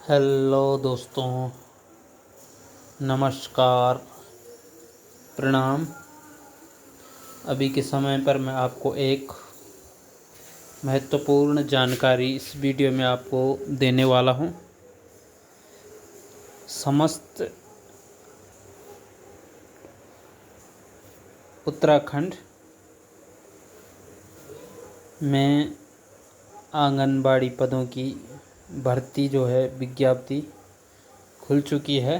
Hello दोस्तों, नमस्कार, प्रणाम। अभी के समय पर मैं आपको एक महत्वपूर्ण जानकारी इस वीडियो में आपको देने वाला हूं। समस्त उत्तराखंड में आंगनबाड़ी पदों की भर्ती जो है विज्ञप्ति खुल चुकी है,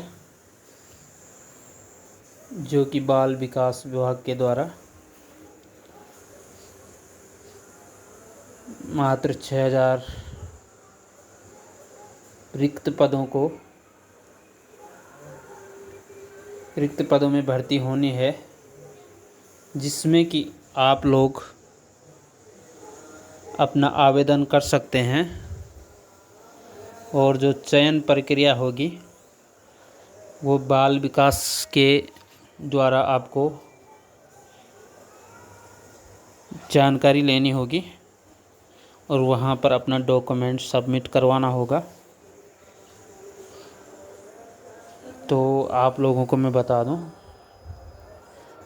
जो कि बाल विकास विभाग के द्वारा मात्र 6000 रिक्त पदों में भर्ती होनी है, जिसमें कि आप लोग अपना आवेदन कर सकते हैं। और जो चयन प्रक्रिया होगी वो बाल विकास के द्वारा आपको जानकारी लेनी होगी और वहाँ पर अपना डॉक्यूमेंट सबमिट करवाना होगा। तो आप लोगों को मैं बता दूं,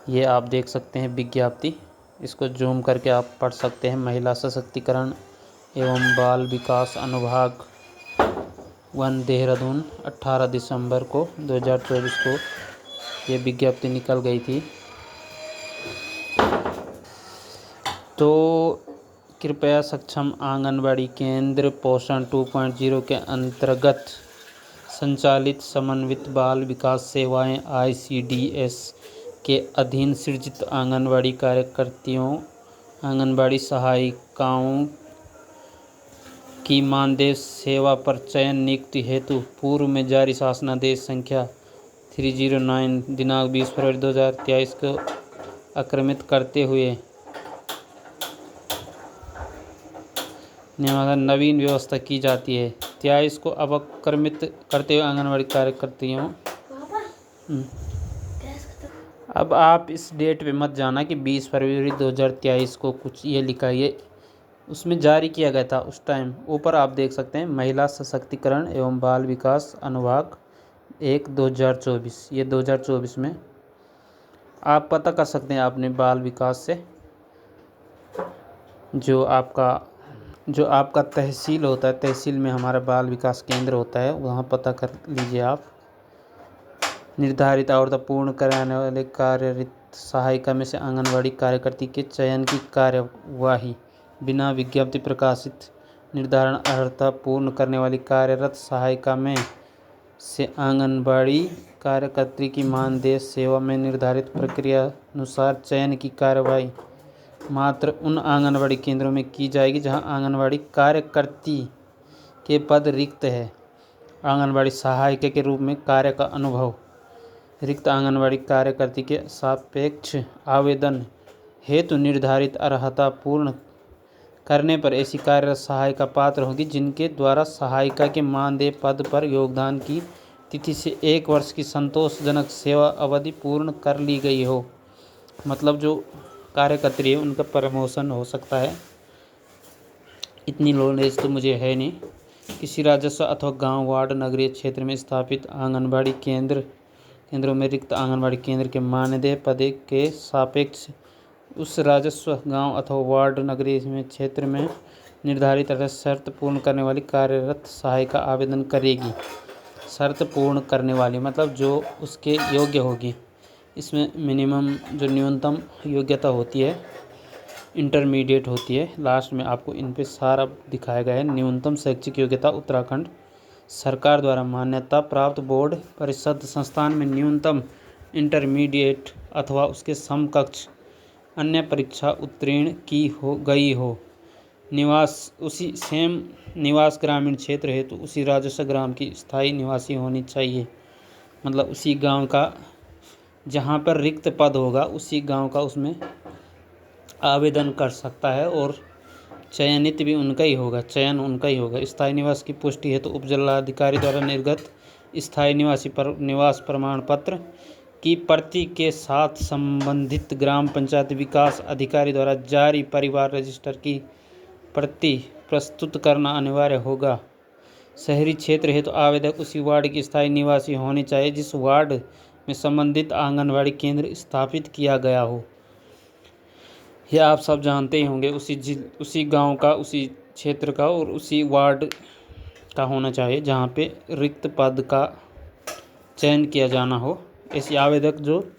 ये आप देख सकते हैं विज्ञप्ति, इसको जूम करके आप पढ़ सकते हैं। महिला सशक्तिकरण एवं बाल विकास अनुभाग 1 देहरादून 18 दिसंबर को 2024 को ये विज्ञप्ति निकल गई थी। तो कृपया सक्षम आंगनबाड़ी केंद्र पोषण 2.0 के अंतर्गत संचालित समन्वित बाल विकास सेवाएं ICDS के अधीन सृजित आंगनबाड़ी कार्यकर्तियों, आंगनबाड़ी सहायिकाओं की मानदेय सेवा पर चयन नियुक्ति हेतु पूर्व में जारी शासनादेश संख्या 309 दिनांक 20 फरवरी 2023 को अक्रमित करते हुए नवीन व्यवस्था की जाती है। 23 को अवक्रमित करते हुए आंगनबाड़ी कार्यकर्तियों। अब आप इस डेट पे मत जाना कि 20 फरवरी 2023 को कुछ ये लिखा है, ये उसमें जारी किया गया था उस टाइम। ऊपर आप देख सकते हैं महिला सशक्तिकरण एवं बाल विकास अनुभाग 1 2024, ये 2024 में आप पता कर सकते हैं अपने बाल विकास से। जो आपका तहसील होता है, तहसील में हमारा बाल विकास केंद्र होता है, वहाँ पता कर लीजिए आप। निर्धारित आवरता पूर्ण कराने वाले कार्यरत सहायिका में से आंगनबाड़ी कार्यकर्ती के चयन की कार्यवाही बिना विज्ञप्ति प्रकाशित निर्धारण अर्हता पूर्ण करने वाली कार्यरत सहायिका में से आंगनबाड़ी कार्यकर्ती की मानदेय सेवा में निर्धारित प्रक्रिया अनुसार चयन की कार्यवाही मात्र उन आंगनबाड़ी केंद्रों में की जाएगी जहां आंगनबाड़ी कार्यकर्ती के पद रिक्त है। आंगनबाड़ी सहायिका के रूप में कार्य का अनुभव रिक्त आंगनबाड़ी कार्यकर्ती के सापेक्ष आवेदन हेतु निर्धारित अर्हता पूर्ण करने पर ऐसी कार्यरत सहायिका पात्र होगी जिनके द्वारा सहायिका के मानदेय पद पर योगदान की तिथि से 1 वर्ष की संतोषजनक सेवा अवधि पूर्ण कर ली गई हो। मतलब जो कार्यकर्त्री है उनका प्रमोशन हो सकता है। इतनी नॉलेज तो मुझे है नहीं। किसी राजस्व अथवा गांव, वार्ड, नगरीय क्षेत्र में स्थापित आंगनबाड़ी केंद्रों में रिक्त आंगनबाड़ी केंद्र के मानदेय पद के सापेक्ष उस राजस्व, गांव अथवा वार्ड, नगरीय में क्षेत्र में निर्धारित शर्त पूर्ण करने वाली कार्यरत सहायिका आवेदन करेगी। शर्त पूर्ण करने वाली मतलब जो उसके योग्य होगी। इसमें मिनिमम जो न्यूनतम योग्यता होती है इंटरमीडिएट होती है। लास्ट में आपको इन पे सारा दिखाया गया है। न्यूनतम शैक्षिक योग्यता उत्तराखंड सरकार द्वारा मान्यता प्राप्त बोर्ड परिषद संस्थान में न्यूनतम इंटरमीडिएट अथवा उसके समकक्ष अन्य परीक्षा उत्तीर्ण की गई हो। निवास उसी सेम निवास ग्रामीण क्षेत्र हेतु उसी राजस्व ग्राम की स्थायी निवासी होनी चाहिए। मतलब उसी गांव का जहां पर रिक्त पद होगा उसी गांव का उसमें आवेदन कर सकता है और चयनित भी उनका ही होगा, चयन उनका ही होगा। स्थायी निवास की पुष्टि हेतु उपजिलाधिकारी द्वारा निर्गत स्थायी निवास प्रमाण पत्र की प्रति के साथ संबंधित ग्राम पंचायत विकास अधिकारी द्वारा जारी परिवार रजिस्टर की प्रति प्रस्तुत करना अनिवार्य होगा। शहरी क्षेत्र है तो आवेदक उसी वार्ड के स्थायी निवासी होने चाहिए जिस वार्ड में संबंधित आंगनबाड़ी केंद्र स्थापित किया गया हो। यह आप सब जानते ही होंगे, उसी गांव का, उसी क्षेत्र का और उसी वार्ड का होना चाहिए जहां पे रिक्त पद का चयन किया जाना हो। ऐसे आवेदक जो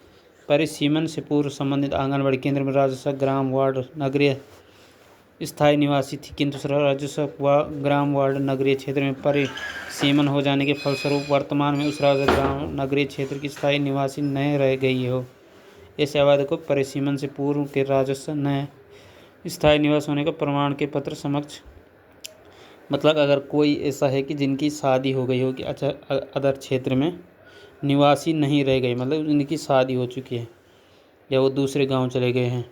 परिसीमन से पूर्व संबंधित आंगनबाड़ी केंद्र में राजस्व, ग्राम, वार्ड, नगरीय स्थायी निवासी थी, किंतु राजस्व व ग्राम, वार्ड, नगरीय क्षेत्र में परिसीमन हो जाने के फलस्वरूप वर्तमान में उस राजस्व, ग्राम, नगरीय क्षेत्र की स्थायी निवासी नहीं रह गई हो। ऐसे आवेदक को परिसीमन से पूर्व के राजस्व नए स्थायी निवास होने का प्रमाण के पत्र समक्ष, मतलब अगर कोई ऐसा है कि जिनकी शादी हो गई हो कि अच्छा अदर क्षेत्र में निवासी नहीं रह गए, मतलब उनकी शादी हो चुकी है या वो दूसरे गांव चले गए हैं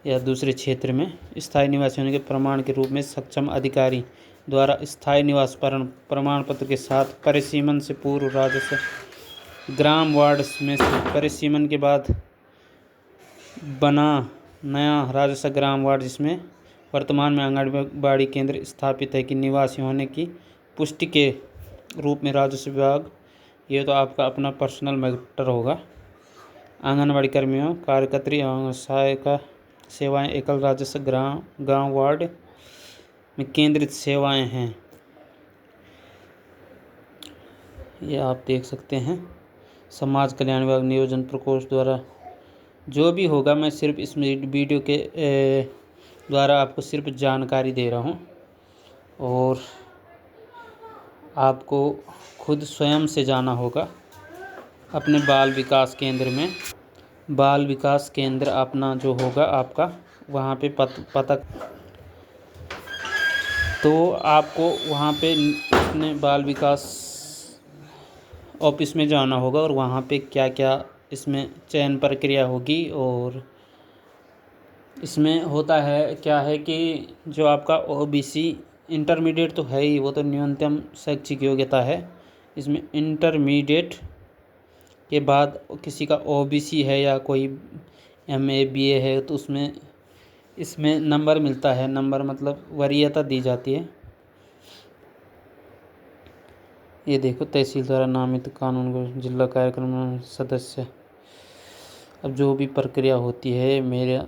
या दूसरे क्षेत्र में, स्थायी निवासी होने के प्रमाण के रूप में सक्षम अधिकारी द्वारा स्थायी निवास प्रमाण पत्र के साथ परिसीमन से पूर्व राजस्व, ग्राम, वार्ड में परिसीमन के बाद बना नया राजस्व, ग्राम, वार्ड जिसमें वर्तमान में आंगनबाड़ी केंद्र स्थापित है की निवासी होने की पुष्टि के रूप में राजस्व विभाग, ये तो आपका अपना पर्सनल मैटर होगा, आंगनबाड़ी कर्मियों, कार्यकर्त्री एवं सहायिका सेवाएं एकल राजस्व, गांव, वार्ड में केंद्रित सेवाएं हैं। ये आप देख सकते हैं। समाज कल्याण विभाग नियोजन प्रकोष्ठ द्वारा जो भी होगा, मैं सिर्फ इस वीडियो के द्वारा आपको सिर्फ जानकारी दे रहा हूँ और आपको खुद स्वयं से जाना होगा अपने बाल विकास केंद्र में। बाल विकास केंद्र अपना जो होगा आपका, वहाँ पे पता, तो आपको वहाँ पे अपने बाल विकास ऑफिस में जाना होगा और वहाँ पे क्या क्या इसमें चयन प्रक्रिया होगी। और इसमें होता है क्या है कि जो आपका ओबीसी इंटरमीडिएट तो है ही, वो तो न्यूनतम शैक्षिक योग्यता है। इसमें इंटरमीडिएट के बाद किसी का ओबीसी है या कोई एमए बीए है तो इसमें नंबर मिलता है, नंबर मतलब वरीयता दी जाती है। ये देखो, तहसील द्वारा नामित कानून को जिला कार्यक्रम सदस्य, अब जो भी प्रक्रिया होती है मेरे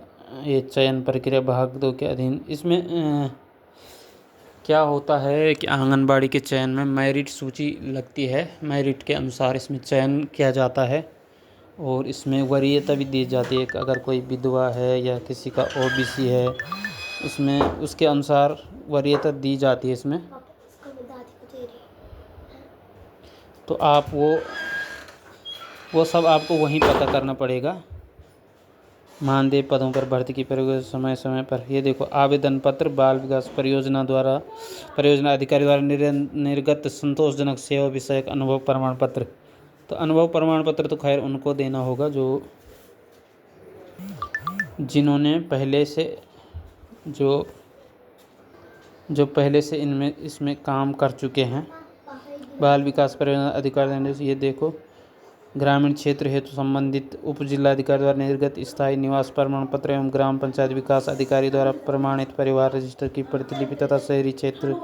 ये चयन प्रक्रिया भाग 2 के अधीन। इसमें क्या होता है कि आंगनबाड़ी के चयन में मेरिट सूची लगती है, मेरिट के अनुसार इसमें चयन किया जाता है और इसमें वरीयता भी दी जाती है। अगर कोई विधवा है या किसी का ओबीसी है, इसमें उसके अनुसार वरीयता दी जाती है इसमें। तो आप वो सब आपको वहीं पता करना पड़ेगा। मानदेय पदों पर भर्ती की प्रक्रिया समय समय पर। ये देखो, आवेदन पत्र बाल विकास परियोजना अधिकारी द्वारा निर्गत संतोषजनक सेवा विषयक अनुभव प्रमाण पत्र। तो अनुभव प्रमाण पत्र तो खैर उनको देना होगा जिन्होंने पहले से इसमें काम कर चुके हैं। बाल विकास परियोजना अधिकारी, ये देखो, ग्रामीण क्षेत्र हेतु संबंधित उप जिलाधिकारी द्वारा निर्गत स्थायी निवास प्रमाण पत्र एवं ग्राम पंचायत विकास अधिकारी द्वारा प्रमाणित परिवार रजिस्टर की प्रतिलिपि तथा शहरी क्षेत्र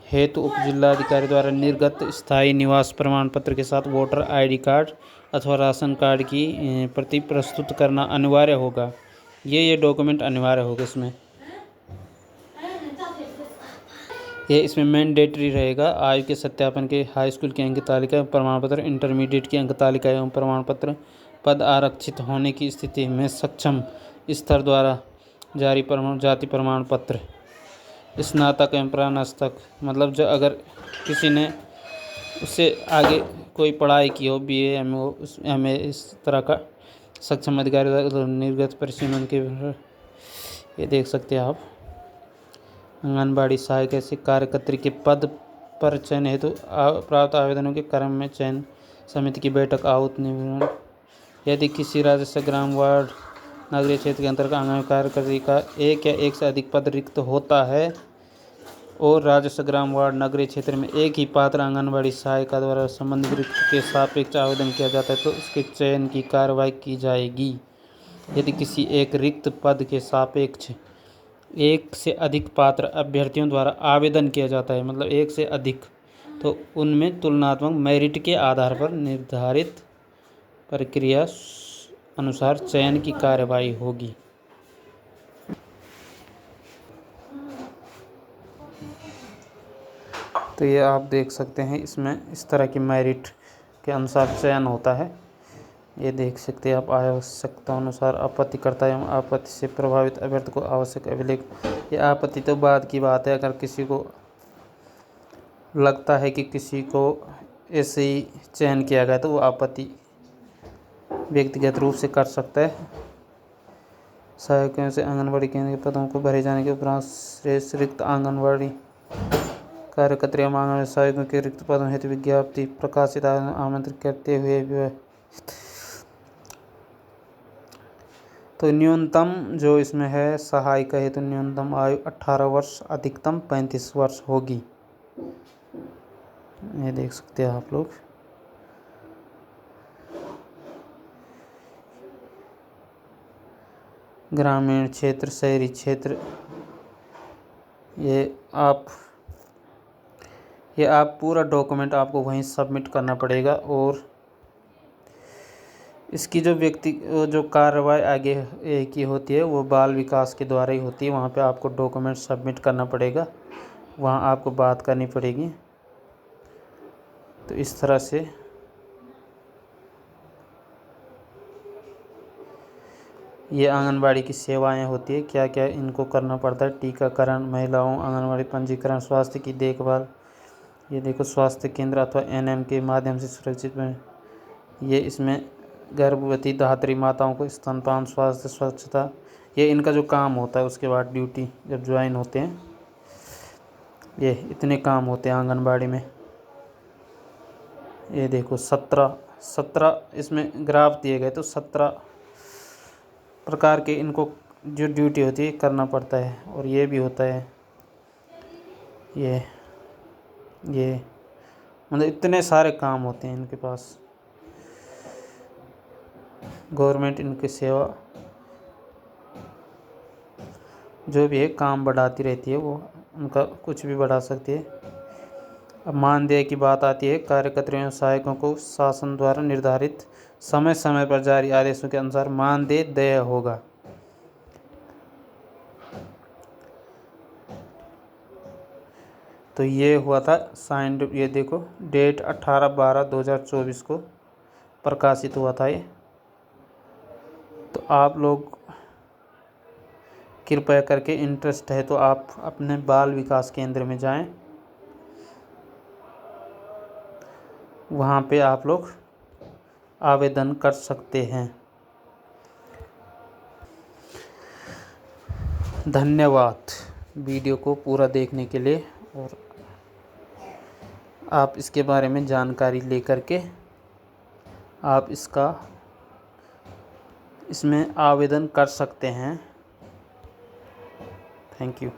हेतु उप जिलाधिकारी द्वारा निर्गत स्थायी निवास प्रमाण पत्र के साथ वोटर आईडी कार्ड अथवा राशन कार्ड की प्रति प्रस्तुत करना अनिवार्य होगा। ये डॉक्यूमेंट अनिवार्य होगा इसमें मैंडेटरी रहेगा। आयु के सत्यापन के हाई स्कूल की अंक तालिका प्रमाण पत्र, इंटरमीडिएट की अंक तालिका एवं प्रमाण पत्र, पद आरक्षित होने की स्थिति में सक्षम स्तर द्वारा जारी जाति प्रमाण पत्र, स्नातक एवं प्रास्नातक, मतलब जो अगर किसी ने उससे आगे कोई पढ़ाई की हो, बीए एमए इस तरह का, सक्षम अधिकारी द्वारा निर्गत परिसीमन के, ये देख सकते हैं आप। आंगनबाड़ी सहायक से कार्यकर्त्री के पद पर चयन हेतु प्राप्त आवेदनों के क्रम में चयन समिति की बैठक आहूत निवारण। यदि किसी राजस्व, ग्राम, वार्ड, नगरीय क्षेत्र के अंतर्गत आंगनबाड़ी कार्यकर्त्री का एक या एक से अधिक पद रिक्त होता है और राजस्व, ग्राम, वार्ड, नगरीय क्षेत्र में एक ही पात्र आंगनबाड़ी सहायिका द्वारा संबंधित रिक्त के सापेक्ष आवेदन किया जाता है तो उसके चयन की कार्रवाई की जाएगी। यदि किसी एक रिक्त पद के सापेक्ष एक से अधिक पात्र अभ्यर्थियों द्वारा आवेदन किया जाता है, मतलब एक से अधिक, तो उनमें तुलनात्मक मेरिट के आधार पर निर्धारित प्रक्रिया अनुसार चयन की कार्यवाही होगी। तो ये आप देख सकते हैं, इसमें इस तरह की मेरिट के अनुसार चयन होता है। ये देख सकते हैं आप, आवश्यकता अनुसार आपत्तिकर्ता एवं आपत्ति से प्रभावित अभ्यर्थी को आवश्यक अभिलेख। ये आपत्ति तो बाद की बात है, अगर किसी को लगता है कि किसी को ऐसे ही चयन किया गया तो वो आपत्ति व्यक्तिगत रूप से कर सकता है। सहायकों से आंगनबाड़ी केंद्र के पदों को भरे जाने के उपरांत श्रेष्ठ रिक्त आंगनबाड़ी कार्यकर्ता एवं आंगनबाड़ी सहायकों के रिक्त पदों हेतु विज्ञप्ति प्रकाशित आमंत्रित करते हुए तो न्यूनतम जो इसमें है सहायिका हेतु न्यूनतम आयु 18 वर्ष, अधिकतम 35 वर्ष होगी। ये देख सकते हैं आप लोग। ग्रामीण क्षेत्र, शहरी क्षेत्र, ये आप पूरा डॉक्यूमेंट आपको वहीं सबमिट करना पड़ेगा। और इसकी जो कार्रवाई आगे की होती है वो बाल विकास के द्वारा ही होती है। वहाँ पे आपको डॉक्यूमेंट सबमिट करना पड़ेगा, वहाँ आपको बात करनी पड़ेगी। तो इस तरह से ये आंगनबाड़ी की सेवाएं होती है, क्या क्या इनको करना पड़ता है। टीकाकरण, महिलाओं आंगनबाड़ी पंजीकरण, स्वास्थ्य की देखभाल। ये देखो, स्वास्थ्य केंद्र अथवा एनएम के माध्यम से सुरक्षित में ये इसमें गर्भवती धात्री माताओं को स्तनपान, स्वास्थ्य, स्वच्छता, ये इनका जो काम होता है। उसके बाद ड्यूटी जब ज्वाइन होते हैं, ये इतने काम होते हैं आंगनबाड़ी में। ये देखो 17 इसमें ग्राफ दिए गए, तो 17 प्रकार के इनको जो ड्यूटी होती है करना पड़ता है। और ये भी होता है, ये मतलब इतने सारे काम होते हैं इनके पास। गवर्नमेंट इनकी सेवा जो भी है काम बढ़ाती रहती है, वो उनका कुछ भी बढ़ा सकती है। अब मानदेय की बात आती है। कार्यकर्ता एवं सहायकों को शासन द्वारा निर्धारित समय समय पर जारी आदेशों के अनुसार मानदेय देय होगा। तो ये हुआ था साइंड, ये देखो डेट 18/12/2024 को प्रकाशित हुआ था ये। तो आप लोग कृपया करके, इंटरेस्ट है तो आप अपने बाल विकास केंद्र में जाएं, वहाँ पे आप लोग आवेदन कर सकते हैं। धन्यवाद वीडियो को पूरा देखने के लिए। और आप इसके बारे में जानकारी लेकर के आप इसमें आवेदन कर सकते हैं। Thank you.